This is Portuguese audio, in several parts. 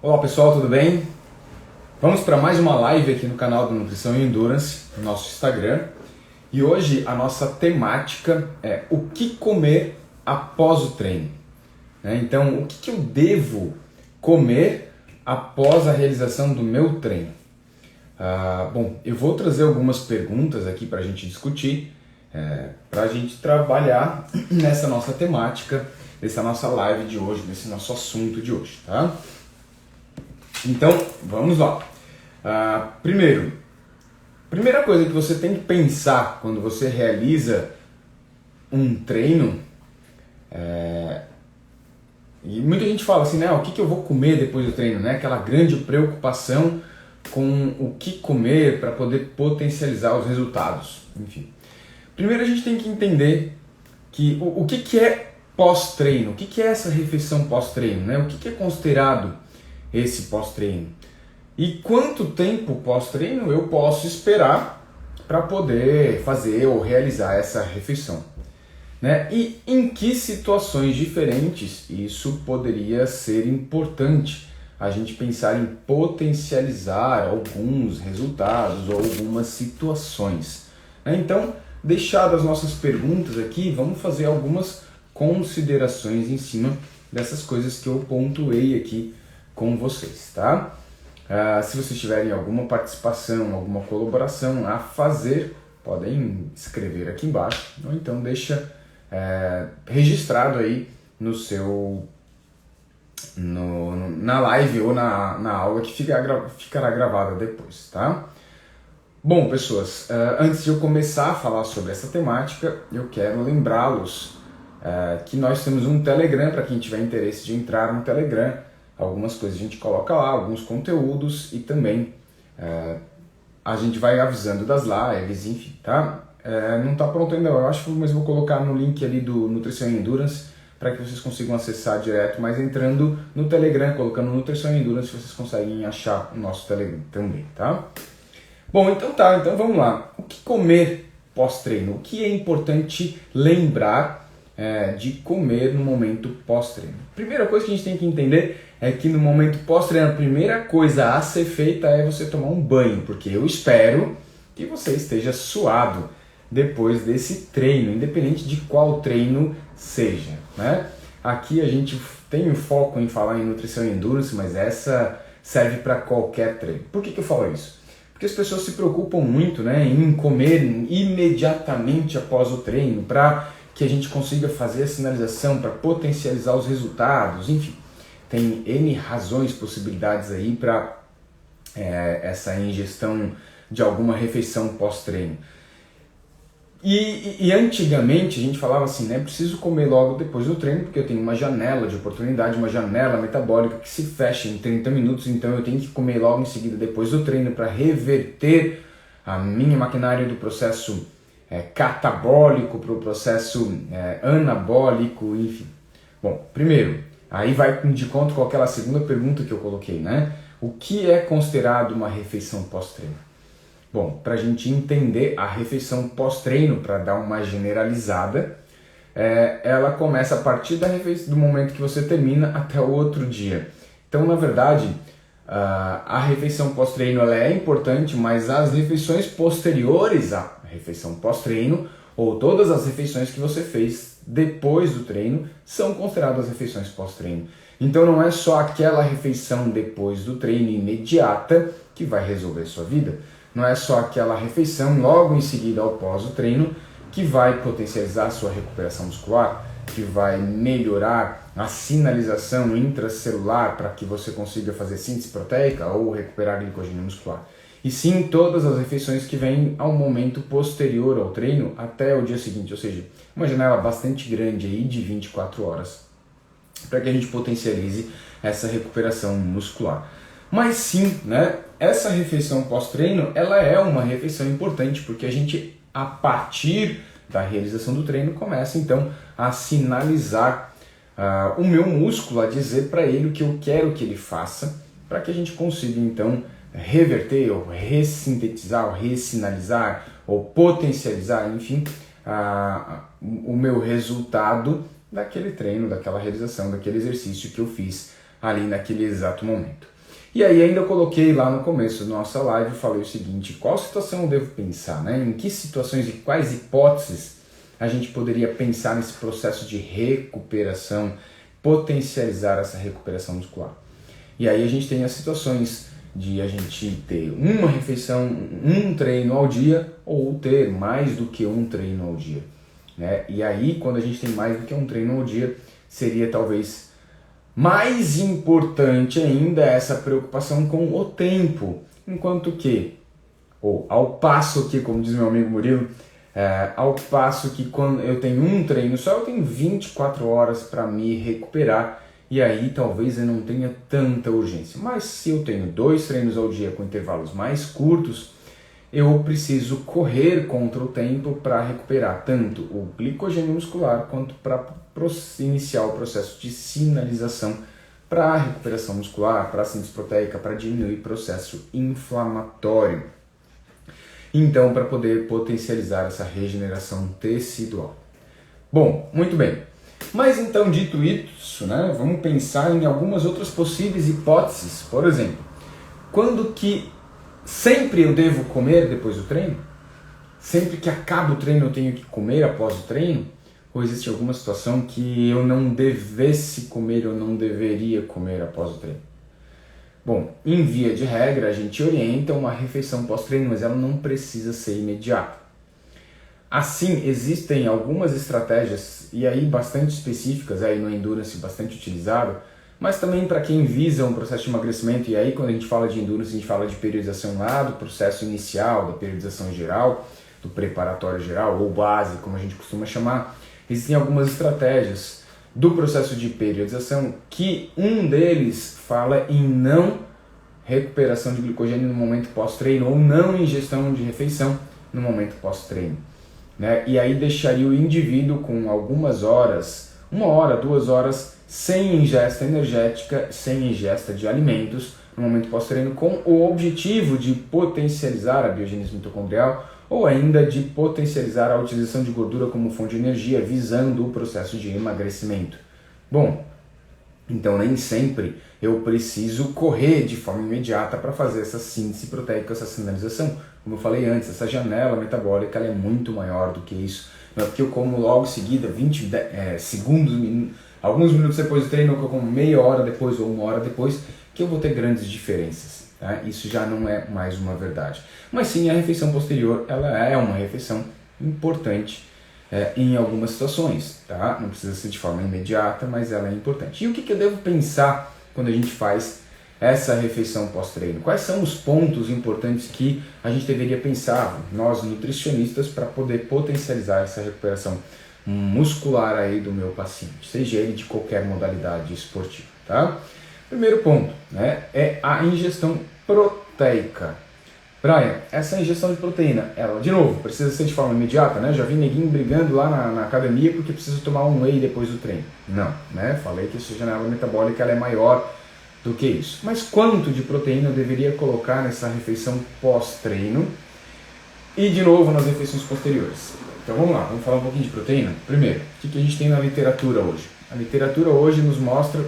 Olá pessoal, tudo bem? Vamos para mais uma live aqui no canal do Nutrição e Endurance, no nosso Instagram. E hoje a nossa temática é o que comer após o treino. Então, o que eu devo comer após a realização do meu treino? Bom, eu vou trazer algumas perguntas aqui para a gente discutir, para a gente trabalhar nessa nossa temática, nessa nossa live de hoje, nesse nosso assunto de hoje, tá? Então, vamos lá. Primeira coisa que você tem que pensar quando você realiza um treino, e muita gente fala assim, né, o que eu vou comer depois do treino, né? Aquela grande preocupação com o que comer para poder potencializar os resultados, enfim. Primeiro a gente tem que entender que o que é pós-treino, o que é essa refeição pós-treino, né? O que é considerado esse pós-treino? E quanto tempo pós-treino eu posso esperar para poder fazer ou realizar essa refeição? Né? E em que situações diferentes isso poderia ser importante a gente pensar em potencializar alguns resultados ou algumas situações. Então, deixadas as nossas perguntas aqui, vamos fazer algumas considerações em cima dessas coisas que eu pontuei aqui com vocês, tá? Se vocês tiverem alguma participação, alguma colaboração a fazer, podem escrever aqui embaixo, ou então deixa registrado aí no seu na live ou na aula que ficará gravada depois, tá? Bom, pessoas, antes de eu começar a falar sobre essa temática, eu quero lembrá-los que nós temos um Telegram, para quem tiver interesse de entrar no Telegram. Algumas coisas a gente coloca lá, alguns conteúdos, e também a gente vai avisando das lives, enfim, tá? Não está pronto ainda, eu acho, mas vou colocar no link ali do Nutrição e Endurance para que vocês consigam acessar direto, mas entrando no Telegram, colocando Nutrição e Endurance, vocês conseguem achar o nosso Telegram também, tá? Bom, então vamos lá. O que comer pós-treino? O que é importante lembrar de comer no momento pós-treino? Primeira coisa que a gente tem que entender é que no momento pós-treino, a primeira coisa a ser feita é você tomar um banho, porque eu espero que você esteja suado depois desse treino, independente de qual treino seja, né? Aqui a gente tem o foco em falar em nutrição e endurance, mas essa serve para qualquer treino. Por que eu falo isso? Porque as pessoas se preocupam muito, né, em comer imediatamente após o treino, para que a gente consiga fazer a sinalização, para potencializar os resultados, enfim. Tem N razões, possibilidades aí para essa ingestão de alguma refeição pós-treino. E antigamente a gente falava assim, né, preciso comer logo depois do treino, porque eu tenho uma janela de oportunidade, uma janela metabólica que se fecha em 30 minutos, então eu tenho que comer logo em seguida depois do treino para reverter a minha maquinária do processo catabólico para o processo anabólico, enfim. Bom, primeiro, aí vai de conta com aquela segunda pergunta que eu coloquei, né? O que é considerado uma refeição pós-treino? Bom, para a gente entender a refeição pós-treino, para dar uma generalizada, ela começa a partir do momento que você termina até o outro dia. Então, na verdade, a refeição pós-treino ela é importante, mas as refeições posteriores à refeição pós-treino, ou todas as refeições que você fez depois do treino, são consideradas refeições pós-treino. Então não é só aquela refeição depois do treino imediata que vai resolver sua vida. Não é só aquela refeição logo em seguida após o treino que vai potencializar a sua recuperação muscular, que vai melhorar a sinalização intracelular para que você consiga fazer síntese proteica ou recuperar glicogênio muscular. E sim todas as refeições que vêm ao momento posterior ao treino até o dia seguinte, ou seja, uma janela bastante grande aí de 24 horas, para que a gente potencialize essa recuperação muscular. Mas sim, né, essa refeição pós-treino, ela é uma refeição importante, porque a gente, a partir da realização do treino, começa então a sinalizar o meu músculo, a dizer para ele o que eu quero que ele faça, para que a gente consiga então reverter, ou ressintetizar, ou ressinalizar, ou potencializar, enfim, o meu resultado daquele treino, daquela realização, daquele exercício que eu fiz ali naquele exato momento. E aí ainda eu coloquei lá no começo da nossa live, falei o seguinte, qual situação eu devo pensar, né? Em que situações e quais hipóteses a gente poderia pensar nesse processo de recuperação, potencializar essa recuperação muscular. E aí a gente tem as situações de a gente ter uma refeição, um treino ao dia, ou ter mais do que um treino ao dia, né? E aí quando a gente tem mais do que um treino ao dia, seria talvez mais importante ainda essa preocupação com o tempo, enquanto que, ou ao passo que, como diz meu amigo Murilo, ao passo que quando eu tenho um treino só, eu tenho 24 horas para me recuperar, e aí talvez eu não tenha tanta urgência. Mas se eu tenho 2 treinos ao dia com intervalos mais curtos, eu preciso correr contra o tempo para recuperar tanto o glicogênio muscular quanto para iniciar o processo de sinalização para a recuperação muscular, para a síntese proteica, para diminuir o processo inflamatório. Então, para poder potencializar essa regeneração tecidual. Bom, muito bem. Mas então, dito isso, né, vamos pensar em algumas outras possíveis hipóteses. Por exemplo, quando que sempre eu devo comer depois do treino? Sempre que acaba o treino eu tenho que comer após o treino? Ou existe alguma situação que eu não devesse comer ou não deveria comer após o treino? Bom, em via de regra a gente orienta uma refeição pós-treino, mas ela não precisa ser imediata. Assim, existem algumas estratégias, e aí bastante específicas, aí no Endurance bastante utilizado, mas também para quem visa um processo de emagrecimento, e aí quando a gente fala de Endurance, a gente fala de periodização lá do processo inicial, da periodização geral, do preparatório geral, ou base, como a gente costuma chamar. Existem algumas estratégias do processo de periodização que um deles fala em não recuperação de glicogênio no momento pós-treino ou não ingestão de refeição no momento pós-treino, né? E aí deixaria o indivíduo com algumas horas, 1 hora, 2 horas, sem ingesta energética, sem ingesta de alimentos no momento pós-treino, com o objetivo de potencializar a biogênese mitocondrial ou ainda de potencializar a utilização de gordura como fonte de energia, visando o processo de emagrecimento. Bom, então nem sempre eu preciso correr de forma imediata para fazer essa síntese proteica, essa sinalização. Como eu falei antes, essa janela metabólica ela é muito maior do que isso. Não é porque eu como logo em seguida, 20 segundos, alguns minutos depois do treino, ou que eu como meia hora depois ou 1 hora depois, que eu vou ter grandes diferenças. Tá? Isso já não é mais uma verdade. Mas sim, a refeição posterior ela é uma refeição importante em algumas situações. Tá? Não precisa ser de forma imediata, mas ela é importante. E o que eu devo pensar quando a gente faz essa refeição pós-treino? Quais são os pontos importantes que a gente deveria pensar, nós nutricionistas, para poder potencializar essa recuperação muscular aí do meu paciente, seja ele de qualquer modalidade esportiva, tá? Primeiro ponto, né, é a ingestão proteica. Brian, essa ingestão de proteína, ela, de novo, precisa ser de forma imediata, né? Já vi neguinho brigando lá na academia porque precisa tomar um whey depois do treino. Não, né? Falei que essa janela metabólica ela é maior do que isso. Mas quanto de proteína eu deveria colocar nessa refeição pós-treino e, de novo, nas refeições posteriores? Então vamos lá, vamos falar um pouquinho de proteína. Primeiro, o que a gente tem na literatura hoje? A literatura hoje nos mostra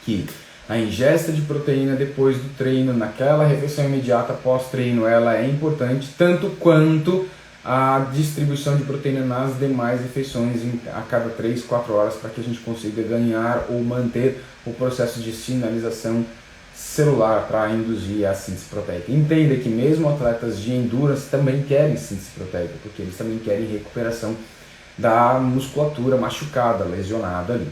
que a ingesta de proteína depois do treino, naquela refeição imediata pós-treino, ela é importante, tanto quanto a distribuição de proteína nas demais refeições a cada 3, 4 horas, para que a gente consiga ganhar ou manter o processo de sinalização celular para induzir a síntese proteica. Entenda que mesmo atletas de endurance também querem síntese proteica, porque eles também querem recuperação da musculatura machucada, lesionada ali.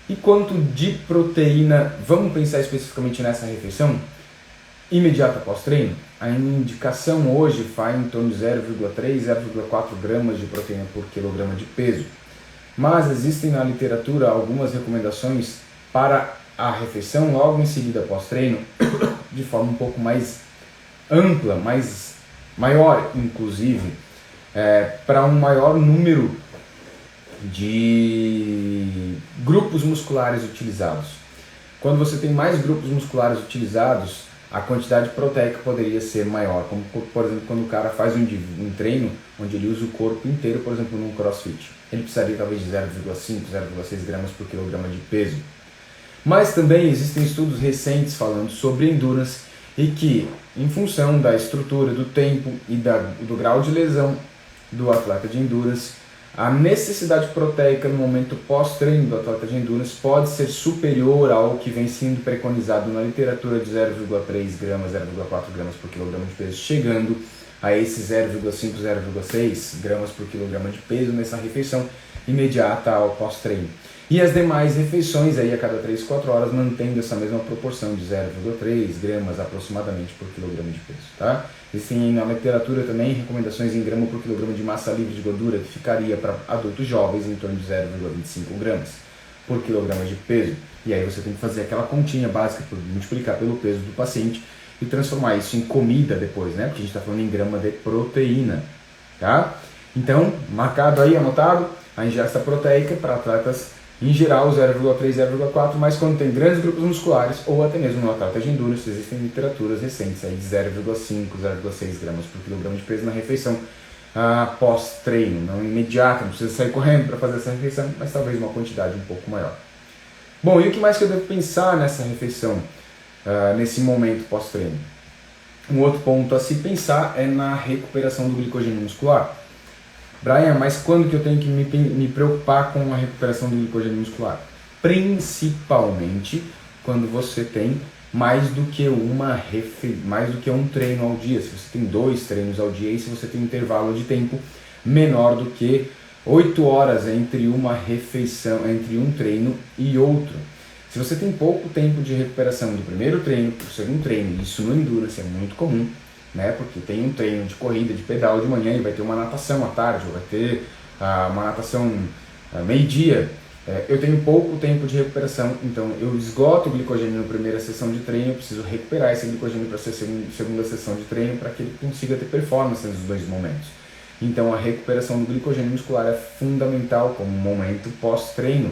E quanto de proteína, vamos pensar especificamente nessa refeição imediata pós-treino? A indicação hoje faz em torno de 0,3, 0,4 gramas de proteína por quilograma de peso. Mas existem na literatura algumas recomendações para a refeição logo em seguida pós-treino, de forma um pouco mais ampla, maior inclusive, para um maior número de grupos musculares utilizados. Quando você tem mais grupos musculares utilizados, a quantidade proteica poderia ser maior, como por exemplo quando o cara faz um treino onde ele usa o corpo inteiro, por exemplo num crossfit. Ele precisaria talvez de 0,5, 0,6 gramas por quilograma de peso. Mas também existem estudos recentes falando sobre endurance e que, em função da estrutura, do tempo e do grau de lesão do atleta de endurance, a necessidade proteica no momento pós-treino do atleta de endurance pode ser superior ao que vem sendo preconizado na literatura de 0,3 gramas, 0,4 gramas por quilograma de peso, chegando a esses 0,5, 0,6 gramas por quilograma de peso nessa refeição imediata ao pós-treino. E as demais refeições aí a cada 3, 4 horas mantendo essa mesma proporção de 0,3 gramas aproximadamente por quilograma de peso, tá? Existem na literatura também recomendações em grama por quilograma de massa livre de gordura que ficaria para adultos jovens em torno de 0,25 gramas por quilograma de peso. E aí você tem que fazer aquela continha básica por multiplicar pelo peso do paciente e transformar isso em comida depois, né? Porque a gente está falando em grama de proteína, tá? Então, marcado aí, anotado, a ingesta proteica para atletas em geral 0,3, 0,4, mas quando tem grandes grupos musculares ou até mesmo no atleta de endurance, existem literaturas recentes aí de 0,5, 0,6 gramas por quilograma de peso na refeição pós-treino, não imediata, não precisa sair correndo para fazer essa refeição, mas talvez uma quantidade um pouco maior. Bom, e o que mais que eu devo pensar nessa refeição, nesse momento pós-treino? Um outro ponto a se pensar é na recuperação do glicogênio muscular. Brian, mas quando que eu tenho que me preocupar com a recuperação do glicogênio muscular? Principalmente quando você tem mais do que um treino ao dia. Se você tem 2 treinos ao dia e se você tem um intervalo de tempo menor do que 8 horas entre uma refeição, entre um treino e outro. Se você tem pouco tempo de recuperação do primeiro treino para o segundo treino, isso no endurance é muito comum, né? Porque tem um treino de corrida, de pedal de manhã e vai ter uma natação à tarde, ou vai ter uma natação meio-dia. Eu tenho pouco tempo de recuperação, então eu esgoto o glicogênio na primeira sessão de treino, eu preciso recuperar esse glicogênio para a segunda sessão de treino para que ele consiga ter performance nos 2 momentos. Então a recuperação do glicogênio muscular é fundamental como momento pós-treino.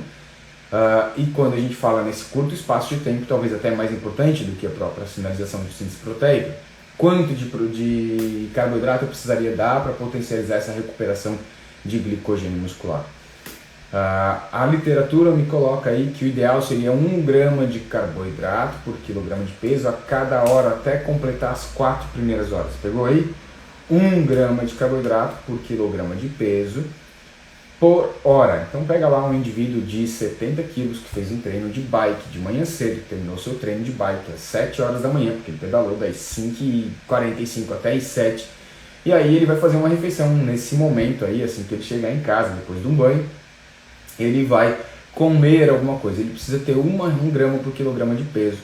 E quando a gente fala nesse curto espaço de tempo, talvez até mais importante do que a própria sinalização de síntese proteica, quanto de carboidrato eu precisaria dar para potencializar essa recuperação de glicogênio muscular? A literatura me coloca aí que o ideal seria 1 grama de carboidrato por quilograma de peso a cada hora até completar as 4 primeiras horas. Pegou aí? 1 grama de carboidrato por quilograma de peso por hora. Então pega lá um indivíduo de 70 quilos que fez um treino de bike de manhã cedo, que terminou seu treino de bike às 7 horas da manhã, porque ele pedalou das 5h45 até as 7. E aí ele vai fazer uma refeição nesse momento aí, assim que ele chegar em casa, depois de um banho, ele vai comer alguma coisa. Ele precisa ter 1 grama por quilograma de peso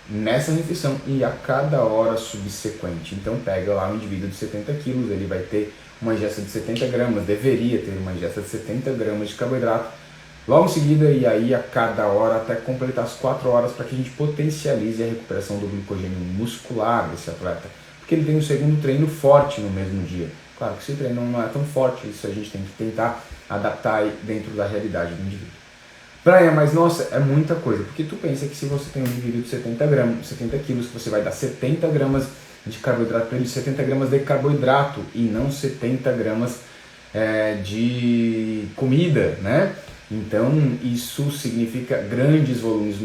nessa refeição e a cada hora subsequente. Então pega lá um indivíduo de 70 quilos, ele vai ter uma ingesta de 70 gramas, deveria ter uma ingesta de 70 gramas de carboidrato logo em seguida, e aí a cada hora até completar as 4 horas para que a gente potencialize a recuperação do glicogênio muscular desse atleta, porque ele tem um segundo treino forte no mesmo dia. Claro que esse treino não é tão forte, isso a gente tem que tentar adaptar dentro da realidade do indivíduo. Brian, mas nossa, é muita coisa, porque tu pensa que se você tem um indivíduo de 70 quilos, que você vai dar 70 gramas de carboidrato para ele, 70 gramas de carboidrato e não 70 gramas de comida, né? Então isso significa grandes volumes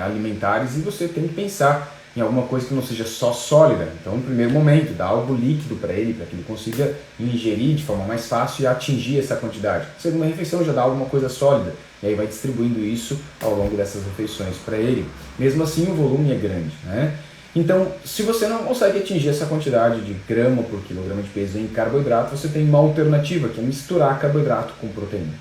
alimentares e você tem que pensar em alguma coisa que não seja só sólida. Então no primeiro momento, dá algo líquido para ele que ele consiga ingerir de forma mais fácil e atingir essa quantidade. Segunda refeição já dá alguma coisa sólida e aí vai distribuindo isso ao longo dessas refeições para ele. Mesmo assim o volume é grande, né? Então, se você não consegue atingir essa quantidade de grama por quilograma de peso em carboidrato, você tem uma alternativa, que é misturar carboidrato com proteína.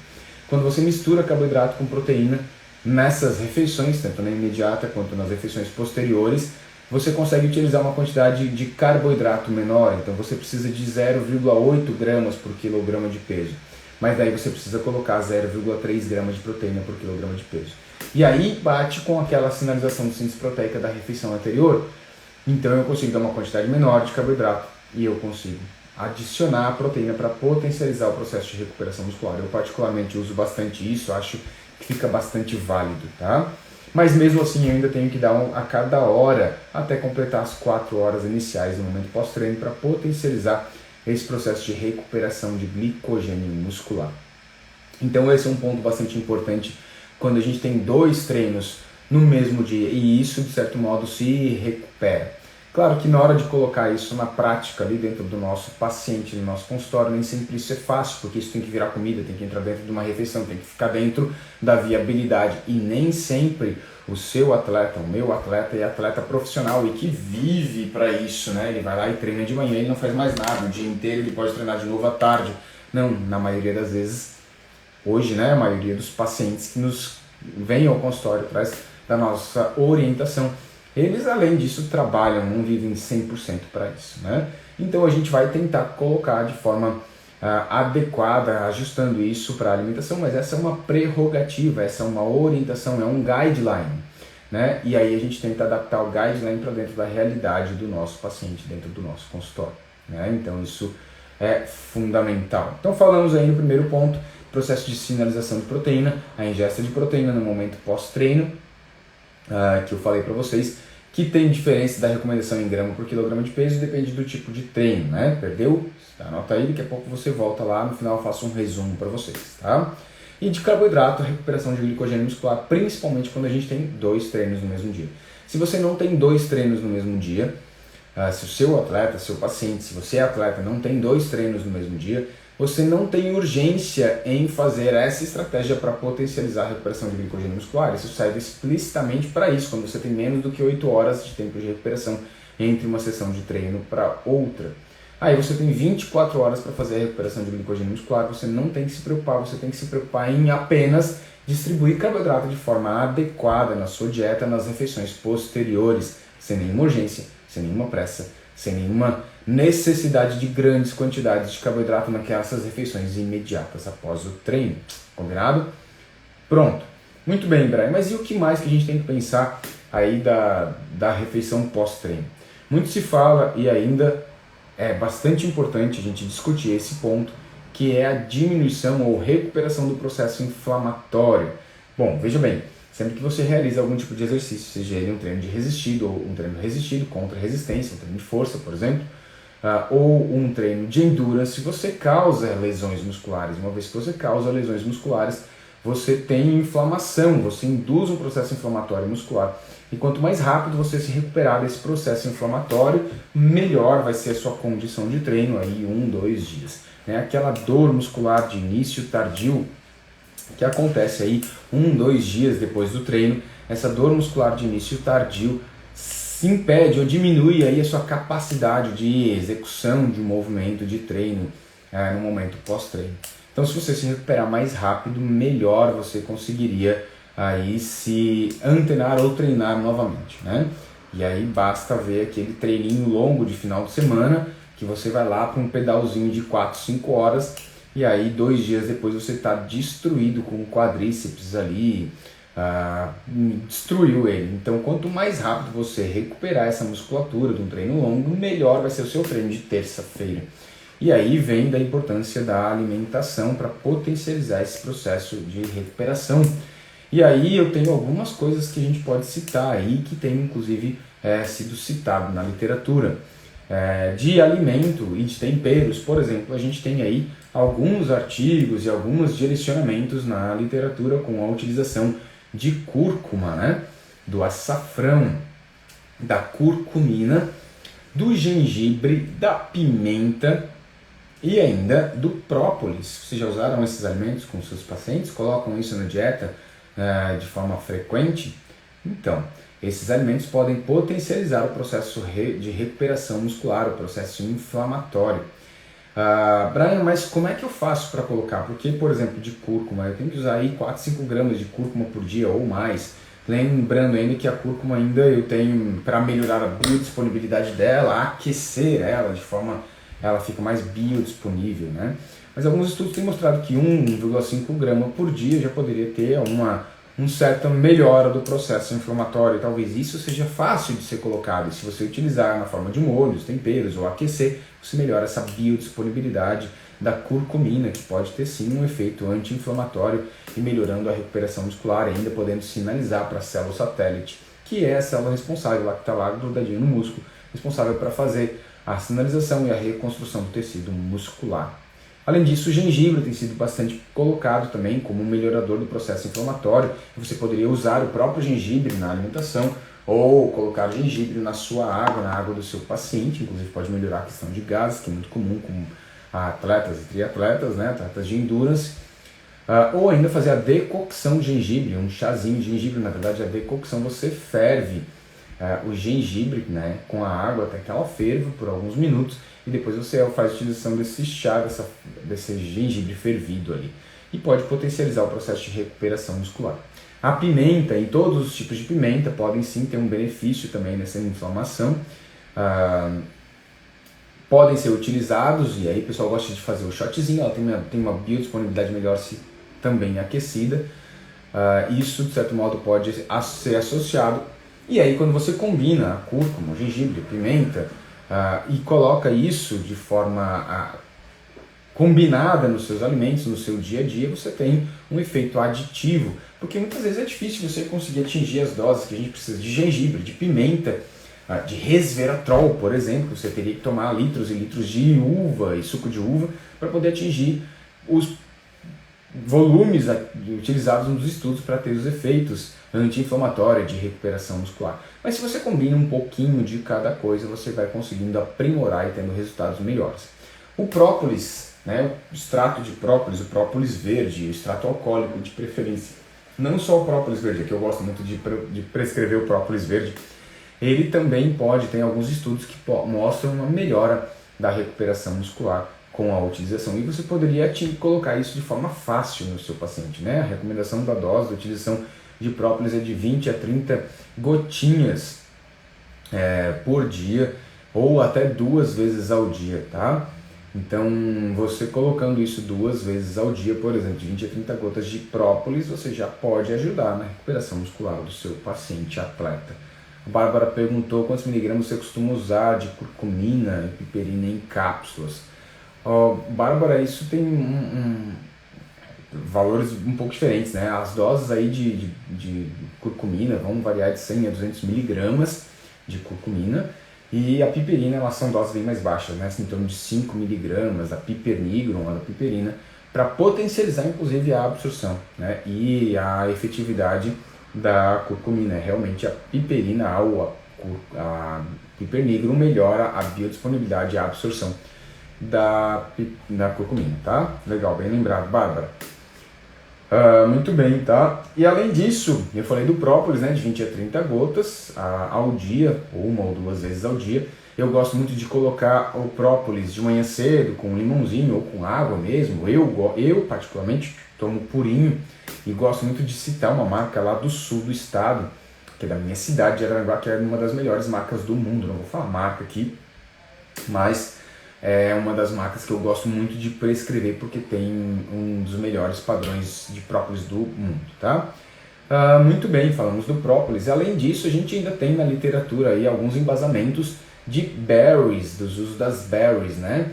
Quando você mistura carboidrato com proteína nessas refeições, tanto na imediata quanto nas refeições posteriores, você consegue utilizar uma quantidade de carboidrato menor. Então você precisa de 0,8 gramas por quilograma de peso. Mas daí você precisa colocar 0,3 gramas de proteína por quilograma de peso. E aí bate com aquela sinalização de síntese proteica da refeição anterior. Então eu consigo dar uma quantidade menor de carboidrato e eu consigo adicionar a proteína para potencializar o processo de recuperação muscular. Eu particularmente uso bastante isso, acho que fica bastante válido, tá? Mas mesmo assim eu ainda tenho que dar a cada hora até completar as 4 horas iniciais do momento pós-treino para potencializar esse processo de recuperação de glicogênio muscular. Então esse é um ponto bastante importante quando a gente tem 2 treinos no mesmo dia, e isso de certo modo se recupera. Claro que na hora de colocar isso na prática ali dentro do nosso paciente, no nosso consultório, nem sempre isso é fácil, porque isso tem que virar comida, tem que entrar dentro de uma refeição, tem que ficar dentro da viabilidade, e nem sempre o seu atleta, o meu atleta, é atleta profissional e que vive para isso, né? Ele vai lá e treina de manhã, ele não faz mais nada, o dia inteiro ele pode treinar de novo à tarde. Não, na maioria das vezes, hoje, né, a maioria dos pacientes que nos vêm ao consultório atrás da nossa orientação, eles além disso trabalham, não vivem 100% para isso, né? Então a gente vai tentar colocar de forma adequada, ajustando isso para a alimentação, mas essa é uma prerrogativa, essa é uma orientação, é um guideline, né? E aí a gente tenta adaptar o guideline para dentro da realidade do nosso paciente, dentro do nosso consultório, né? Então isso é fundamental. Então falamos aí no primeiro ponto, processo de sinalização de proteína, a ingesta de proteína no momento pós-treino, que eu falei para vocês, que tem diferença da recomendação em grama por quilograma de peso, depende do tipo de treino, né? Perdeu? Anota aí, daqui a pouco você volta lá, no final eu faço um resumo para vocês, tá? E de carboidrato, a recuperação de glicogênio muscular, principalmente quando a gente tem 2 treinos no mesmo dia. Se você não tem 2 treinos no mesmo dia, se o seu atleta, seu paciente, se você é atleta, não tem 2 treinos no mesmo dia, você não tem urgência em fazer essa estratégia para potencializar a recuperação de glicogênio muscular. Isso serve explicitamente para isso, quando você tem menos do que 8 horas de tempo de recuperação entre uma sessão de treino para outra. Aí você tem 24 horas para fazer a recuperação de glicogênio muscular, você não tem que se preocupar, você tem que se preocupar em apenas distribuir carboidrato de forma adequada na sua dieta nas refeições posteriores, sem nenhuma urgência, sem nenhuma pressa, sem nenhuma necessidade de grandes quantidades de carboidrato naquelas refeições imediatas após o treino. Combinado? Pronto. Muito bem, Brian, mas e o que mais que a gente tem que pensar aí da refeição pós-treino? Muito se fala e ainda é bastante importante a gente discutir esse ponto, que é a diminuição ou recuperação do processo inflamatório. Bom, veja bem, sempre que você realiza algum tipo de exercício, seja ele um treino de resistido ou um treino resistido contra resistência, um treino de força, por exemplo, ou um treino de endurance, você causa lesões musculares. Uma vez que você causa lesões musculares, você tem inflamação, você induz um processo inflamatório muscular. E quanto mais rápido você se recuperar desse processo inflamatório, melhor vai ser a sua condição de treino aí 1, 2 dias. Né? Aquela dor muscular de início tardio que acontece aí 1, 2 dias depois do treino, essa dor muscular de início tardio se impede ou diminui aí a sua capacidade de execução de um movimento de treino no momento pós-treino. Então, se você se recuperar mais rápido, melhor você conseguiria aí se antenar ou treinar novamente, né? E aí basta ver aquele treininho longo de final de semana, que você vai lá para um pedalzinho de 4, 5 horas, e aí 2 dias depois você está destruído com o quadríceps ali, destruiu ele. Então, quanto mais rápido você recuperar essa musculatura de um treino longo, melhor vai ser o seu treino de terça-feira. E aí vem da importância da alimentação para potencializar esse processo de recuperação. E aí eu tenho algumas coisas que a gente pode citar aí, que tem inclusive sido citado na literatura. De alimento e de temperos, por exemplo, a gente tem aí alguns artigos e alguns direcionamentos na literatura com a utilização de cúrcuma, né? Do açafrão, da curcumina, do gengibre, da pimenta e ainda do própolis. Vocês já usaram esses alimentos com seus pacientes? Colocam isso na dieta de forma frequente? Então, esses alimentos podem potencializar o processo de recuperação muscular, o processo inflamatório. Brian, mas como é que eu faço para colocar? Porque, por exemplo, de cúrcuma, eu tenho que usar aí 4, 5 gramas de cúrcuma por dia ou mais. Lembrando ainda que a cúrcuma ainda eu tenho, para melhorar a biodisponibilidade dela, aquecer ela de forma ela fica mais biodisponível, né? Mas alguns estudos têm mostrado que 1,5 grama por dia já poderia ter uma certa melhora do processo inflamatório. Talvez isso seja fácil de ser colocado, e se você utilizar na forma de molhos, temperos ou aquecer, você melhora essa biodisponibilidade da curcumina, que pode ter sim um efeito anti-inflamatório e melhorando a recuperação muscular, ainda podendo sinalizar para a célula satélite, que é a célula responsável, lá que está lá grudadinho no músculo, responsável para fazer a sinalização e a reconstrução do tecido muscular. Além disso, o gengibre tem sido bastante colocado também como um melhorador do processo inflamatório. Você poderia usar o próprio gengibre na alimentação ou colocar gengibre na sua água, na água do seu paciente. Inclusive pode melhorar a questão de gases, que é muito comum com atletas e triatletas, né? Atletas de endurance. Ou ainda fazer a decocção de gengibre, um chazinho de gengibre. Na verdade, a decocção, você ferve o gengibre, né, com a água até que ela ferva por alguns minutos e depois você faz a utilização desse chá, desse gengibre fervido ali. E pode potencializar o processo de recuperação muscular. A pimenta e todos os tipos de pimenta podem sim ter um benefício também nessa inflamação. Podem ser utilizados, e aí o pessoal gosta de fazer o shotzinho, ela tem uma biodisponibilidade melhor se também aquecida. Isso, de certo modo, pode ser associado. E aí, quando você combina a cúrcuma, o gengibre, a pimenta, e coloca isso de forma combinada nos seus alimentos, no seu dia a dia, você tem um efeito aditivo. Porque muitas vezes é difícil você conseguir atingir as doses que a gente precisa de gengibre, de pimenta, de resveratrol, por exemplo. Você teria que tomar litros e litros de uva e suco de uva para poder atingir os volumes utilizados nos estudos para ter os efeitos anti-inflamatórios de recuperação muscular. Mas se você combina um pouquinho de cada coisa, você vai conseguindo aprimorar e tendo resultados melhores. O própolis, né, o extrato de própolis, o própolis verde, o extrato alcoólico de preferência. Não só o própolis verde, que eu gosto muito de prescrever o própolis verde, ele também tem alguns estudos que mostram uma melhora da recuperação muscular com a utilização. E você poderia colocar isso de forma fácil no seu paciente, né? A recomendação da dose da utilização de própolis é de 20 a 30 gotinhas por dia, ou até 2 vezes ao dia, tá? Então, você colocando isso 2 vezes ao dia, por exemplo, de 20 a 30 gotas de própolis, você já pode ajudar na recuperação muscular do seu paciente atleta. A Bárbara perguntou quantos miligramas você costuma usar de curcumina e piperina em cápsulas. Bárbara, isso tem valores um pouco diferentes, né? As doses aí de curcumina vão variar de 100 a 200 miligramas de curcumina, e a piperina, elas são doses bem mais baixas, né? Em torno de 5 miligramas, a pipernigron, a da piperina, para potencializar inclusive a absorção, né? E a efetividade da curcumina. Realmente a piperina ou a pipernigron melhora a biodisponibilidade e a absorção da curcumina, tá? Legal, bem lembrado, Bárbara. Muito bem, tá? E além disso, eu falei do própolis, né, de 20 a 30 gotas ao dia, ou 1 ou 2 vezes ao dia. Eu gosto muito de colocar o própolis de manhã cedo, com limãozinho ou com água mesmo. Eu particularmente, tomo purinho e gosto muito de citar uma marca lá do sul do estado, que é da minha cidade, de Araranguá, que é uma das melhores marcas do mundo. Não vou falar marca aqui, mas é uma das marcas que eu gosto muito de prescrever porque tem um dos melhores padrões de própolis do mundo, tá? Muito bem, falamos do própolis. Além disso, a gente ainda tem na literatura aí alguns embasamentos de berries, dos usos das berries, né?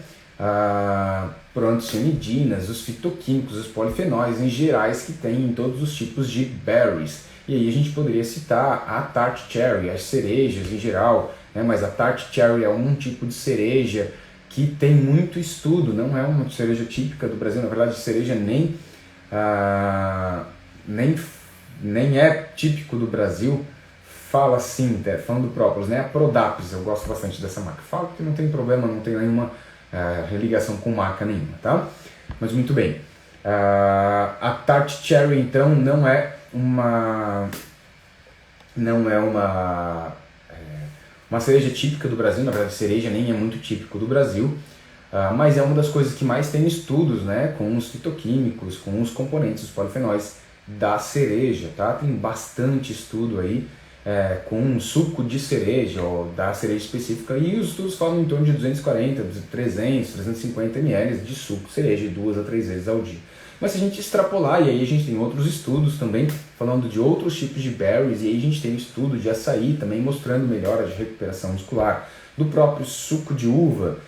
Proantocianidinas, os fitoquímicos, os polifenóis em gerais que tem em todos os tipos de berries. E aí a gente poderia citar a tart cherry, as cerejas em geral, né? Mas a tart cherry é um tipo de cereja que tem muito estudo, não é uma cereja típica do Brasil. Na verdade, cereja nem é típico do Brasil. Fala assim, falando do própolis, né? A Prodapis, eu gosto bastante dessa marca. Falo que não tem problema, não tem nenhuma religação com marca nenhuma, tá? Mas muito bem. A Tart Cherry, então, não é uma cereja típica do Brasil. Na verdade, cereja nem é muito típico do Brasil, mas é uma das coisas que mais tem estudos, né, com os fitoquímicos, com os componentes, os polifenóis da cereja, tá? Tem bastante estudo aí com suco de cereja, ou da cereja específica, e os estudos falam em torno de 240, 300, 350 ml de suco de cereja 2 a 3 vezes ao dia. Mas se a gente extrapolar, e aí a gente tem outros estudos também falando de outros tipos de berries, e aí a gente tem o estudo de açaí também mostrando melhora de recuperação muscular, do próprio suco de uva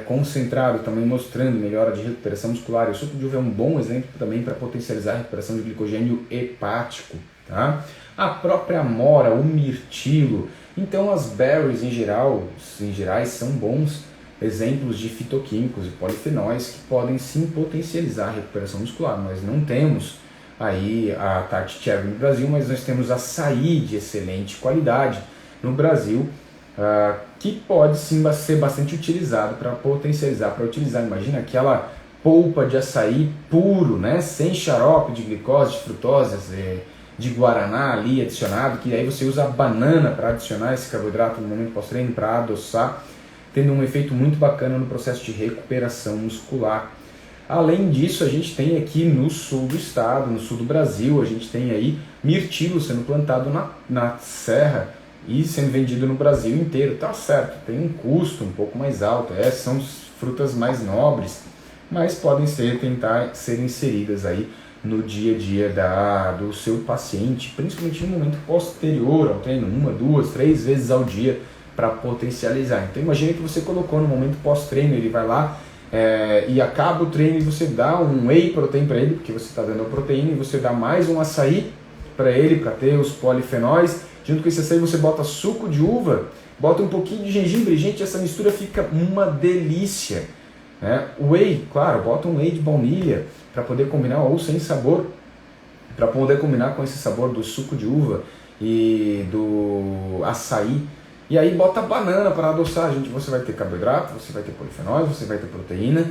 concentrado também mostrando melhora de recuperação muscular. E o suco de uva é um bom exemplo também para potencializar a recuperação de glicogênio hepático, tá? A própria amora, o mirtilo. Então as berries em gerais são bons exemplos de fitoquímicos e polifenóis que podem sim potencializar a recuperação muscular. Nós não temos aí a Tarte Cherry no Brasil, mas nós temos açaí de excelente qualidade no Brasil, que pode sim ser bastante utilizado para potencializar, para utilizar. Imagina aquela polpa de açaí puro, né, sem xarope de glicose, de frutose, de guaraná ali adicionado, que aí você usa a banana para adicionar esse carboidrato no momento pós-treino, para adoçar, tendo um efeito muito bacana no processo de recuperação muscular. Além disso, a gente tem aqui no sul do estado, no sul do Brasil, a gente tem aí mirtilo sendo plantado na serra e sendo vendido no Brasil inteiro. Tá certo, tem um custo um pouco mais alto, são frutas mais nobres, mas podem tentar ser inseridas aí no dia a dia do seu paciente, principalmente no momento posterior ao treino, 1, 2, 3 vezes ao dia, para potencializar. Então imagine que você colocou no momento pós-treino, ele vai lá e acaba o treino e você dá um whey protein para ele, porque você está dando a proteína, e você dá mais um açaí para ele, para ter os polifenóis. Junto com esse açaí você bota suco de uva, bota um pouquinho de gengibre. Gente, essa mistura fica uma delícia. Whey, claro, bota um whey de baunilha para poder combinar, ou sem sabor, para poder combinar com esse sabor do suco de uva e do açaí. E aí bota banana para adoçar, gente. Você vai ter carboidrato, você vai ter polifenóis, você vai ter proteína,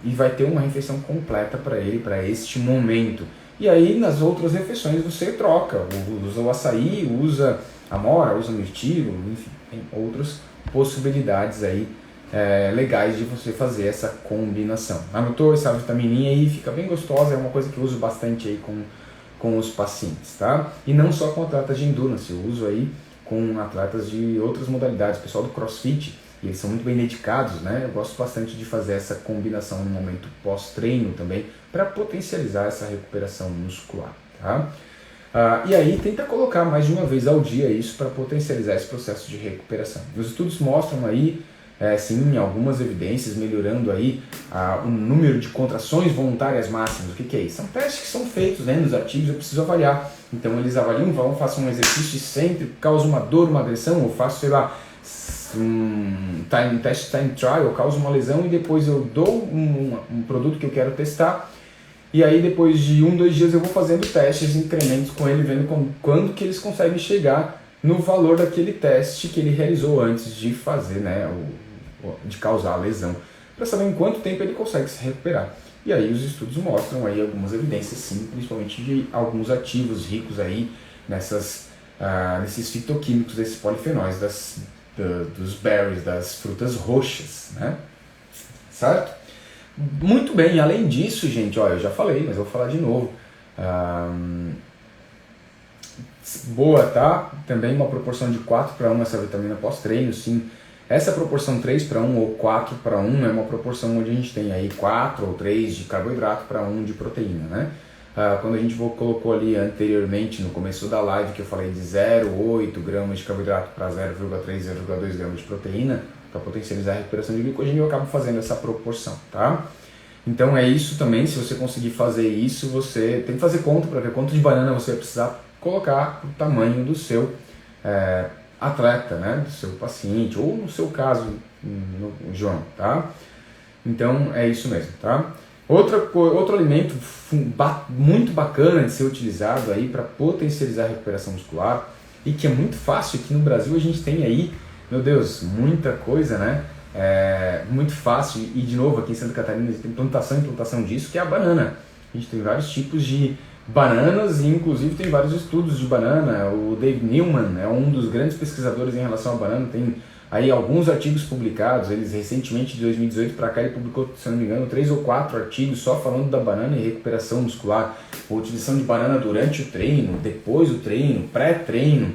e vai ter uma refeição completa para ele, para este momento. E aí nas outras refeições você troca, usa o açaí, usa amora, usa mirtilo, enfim, tem outras possibilidades aí legais de você fazer essa combinação. Anotou essa vitamininha aí? Fica bem gostosa, é uma coisa que eu uso bastante aí com os pacientes, tá? E não só com atletas de endurance, eu uso aí com atletas de outras modalidades, pessoal do CrossFit, e eles são muito bem dedicados, né? Eu gosto bastante de fazer essa combinação no momento pós-treino também, para potencializar essa recuperação muscular, tá? E aí tenta colocar mais de uma vez ao dia isso para potencializar esse processo de recuperação. Os estudos mostram aí, sim, algumas evidências melhorando aí o número de contrações voluntárias máximas. O que é isso? São testes que são feitos, né, nos artigos, eu preciso avaliar. Então eles avaliam, façam um exercício e sempre causa uma dor, uma agressão, ou faço, sei lá, um teste time trial, eu causo uma lesão e depois eu dou um produto que eu quero testar. E aí depois de 1, 2 dias eu vou fazendo testes, incrementos com ele, vendo quando que eles conseguem chegar no valor daquele teste que ele realizou antes de fazer, né, de causar a lesão, para saber em quanto tempo ele consegue se recuperar. E aí os estudos mostram aí algumas evidências, sim, principalmente de alguns ativos ricos aí nesses fitoquímicos, desses polifenóis, dos berries, das frutas roxas, né? Certo? Muito bem, além disso, gente, eu já falei, mas vou falar de novo. Boa, tá? Também uma proporção de 4:1 essa vitamina pós-treino, sim. Essa proporção 3:1 ou 4:1 é uma proporção onde a gente tem aí 4 ou 3 de carboidrato para 1 de proteína, né? Quando a gente colocou ali anteriormente, no começo da live, que eu falei de 0,8 gramas de carboidrato para 0,3, 0,2 gramas de proteína, para potencializar a recuperação de glicogênio, eu acabo fazendo essa proporção, tá? Então é isso também, se você conseguir fazer isso, você tem que fazer conta para ver quanto de banana você vai precisar colocar o tamanho do seu atleta, né, do seu paciente, ou no seu caso, João, tá? Então é isso mesmo, tá? Outro alimento muito bacana de ser utilizado aí para potencializar a recuperação muscular, e que é muito fácil, aqui no Brasil a gente tem aí, meu Deus, muita coisa, né? Muito fácil, e de novo aqui em Santa Catarina tem plantação e plantação disso, que é a banana. A gente tem vários tipos de bananas e inclusive tem vários estudos de banana. O Dave Newman é um dos grandes pesquisadores em relação à banana, tem aí alguns artigos publicados. Eles recentemente, de 2018 para cá, ele publicou, se não me engano, 3 ou 4 artigos só falando da banana e recuperação muscular, a utilização de banana durante o treino, depois do treino, pré-treino.